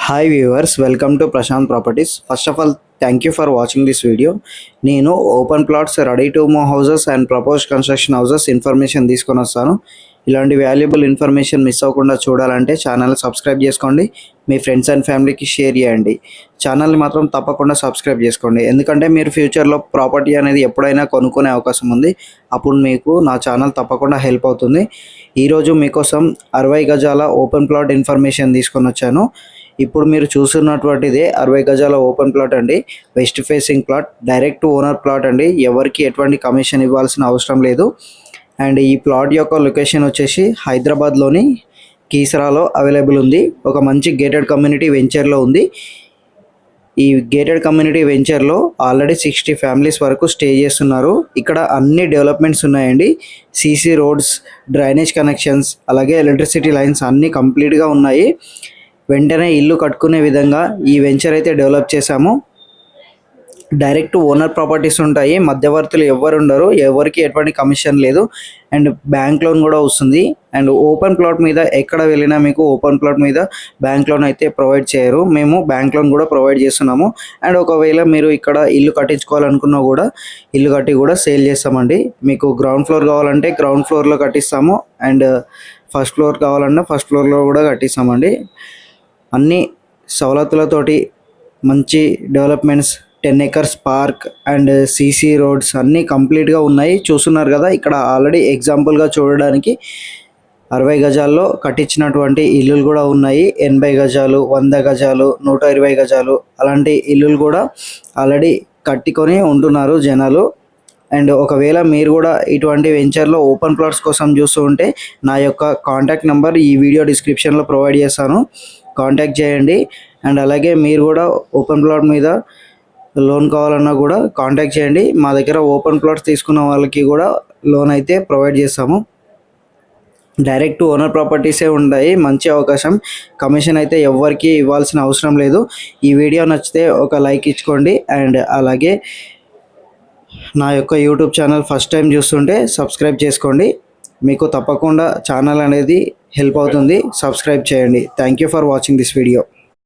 Hi viewers, welcome to Prashanth properties. First of all thank you for watching this video. నేను open plots, ready to move houses and propose construction houses information తీసుకొని వస్తాను. ఇలాంటి valuable information miss అవ్వకుండా చూడాలంటే channel subscribe చేసుకోండి, మీ friends and ఫ్యామిలీకి share చేయండి. ఛానల్ని మాత్రం తప్పకుండా సబ్స్క్రైబ్ చేసుకోండి, ఎందుకంటే మీరు ఫ్యూచర్లో ప్రాపర్టీ అనేది ఎప్పుడైనా కొనుక్కునే అవకాశం ఉంది. అప్పుడు మీకు నా ఛానల్ తప్పకుండా హెల్ప్ అవుతుంది. ఈరోజు మీకోసం 60 గజాల ఓపెన్ ప్లాట్ ఇన్ఫర్మేషన్ తీసుకొని వచ్చాను. ఇప్పుడు మీరు చూస్తున్నటువంటిది 60 గజాల ఓపెన్ ప్లాట్ అండి. West facing plot, direct owner plot అండి. ఎవరికి ఎటువంటి కమిషన్ ఇవ్వాల్సిన అవసరం లేదు. అండ్ ఈ ప్లాట్ యొక్క లొకేషన్ వచ్చేసి హైదరాబాద్లోని కీసరాలో అవైలబుల్ ఉంది. ఒక మంచి గేటెడ్ కమ్యూనిటీ వెంచర్లో ఉంది. ఈ గేటెడ్ కమ్యూనిటీ వెంచర్లో ఆల్రెడీ 60 ఫ్యామిలీస్ వరకు స్టే చేస్తున్నారు. ఇక్కడ అన్ని డెవలప్మెంట్స్ ఉన్నాయండి. సీసీ రోడ్స్, డ్రైనేజ్ కనెక్షన్స్, అలాగే ఎలక్ట్రిసిటీ లైన్స్ అన్నీ కంప్లీట్గా ఉన్నాయి. వెంటనే ఇల్లు కట్టుకునే విధంగా ఈ వెంచర్ అయితే డెవలప్ చేశాము. డైరెక్ట్ ఓనర్ ప్రాపర్టీస్ ఉంటాయి, మధ్యవర్తులు ఎవరు ఉండరు, ఎవరికి ఎటువంటి కమిషన్ లేదు. అండ్ బ్యాంక్ లోన్ కూడా వస్తుంది. అండ్ ఓపెన్ ప్లాట్ మీద ఎక్కడ వెళ్ళినా మీకు ఓపెన్ ప్లాట్ మీద బ్యాంక్ లోన్ అయితే ప్రొవైడ్ చేయరు. మేము బ్యాంక్ లోన్ కూడా ప్రొవైడ్ చేస్తున్నాము. అండ్ ఒకవేళ మీరు ఇక్కడ ఇల్లు కట్టించుకోవాలనుకున్నా కూడా ఇల్లు కట్టి కూడా సేల్ చేస్తామండి. మీకు గ్రౌండ్ ఫ్లోర్ కావాలంటే గ్రౌండ్ ఫ్లోర్లో కట్టిస్తాము. అండ్ ఫస్ట్ ఫ్లోర్ కావాలన్నా ఫస్ట్ ఫ్లోర్లో కూడా కట్టిస్తామండి. అన్ని సవలతులతోటి మంచి developments, 10 acres park and CC roads అన్నీ కంప్లీట్గా ఉన్నాయి. చూస్తున్నారు కదా, ఇక్కడ ఆల్రెడీ ఎగ్జాంపుల్గా చూడడానికి 60 గజాల్లో కట్టించినటువంటి ఇల్లులు కూడా ఉన్నాయి. 80 గజాలు, 100 గజాలు, 120 గజాలు అలాంటి ఇల్లులు కూడా ఆల్రెడీ కట్టుకొని ఉంటున్నారు జనాలు. అండ్ ఒకవేళ మీరు కూడా ఇటువంటి వెంచర్లో ఓపెన్ ప్లాట్స్ కోసం చూస్తూ ఉంటే నా యొక్క కాంటాక్ట్ నెంబర్ ఈ వీడియో డిస్క్రిప్షన్లో ప్రొవైడ్ చేస్తాను, కాంటాక్ట్ చేయండి. అండ్ అలాగే మీరు కూడా ఓపెన్ ప్లాట్ మీద లోన్ కావాలన్నా కూడా కాంటాక్ట్ చేయండి. మా దగ్గర ఓపెన్ ప్లాట్స్ తీసుకున్న వాళ్ళకి కూడా లోన్ అయితే ప్రొవైడ్ చేస్తాము. డైరెక్ట్ ఓనర్ ప్రాపర్టీసే ఉంటాయి. మంచి అవకాశం. కమిషన్ అయితే ఎవరికి ఇవ్వాల్సిన అవసరం లేదు. ఈ వీడియో నచ్చితే ఒక లైక్ ఇచ్చుకోండి. అండ్ అలాగే నా యొక్క యూట్యూబ్ ఛానల్ ఫస్ట్ టైం చూస్తుంటే సబ్స్క్రైబ్ చేసుకోండి. మీకు తప్పకుండా ఛానల్ అనేది హెల్ప్ అవుతుంది. సబ్స్క్రైబ్ చేయండి. Thank you for watching this video.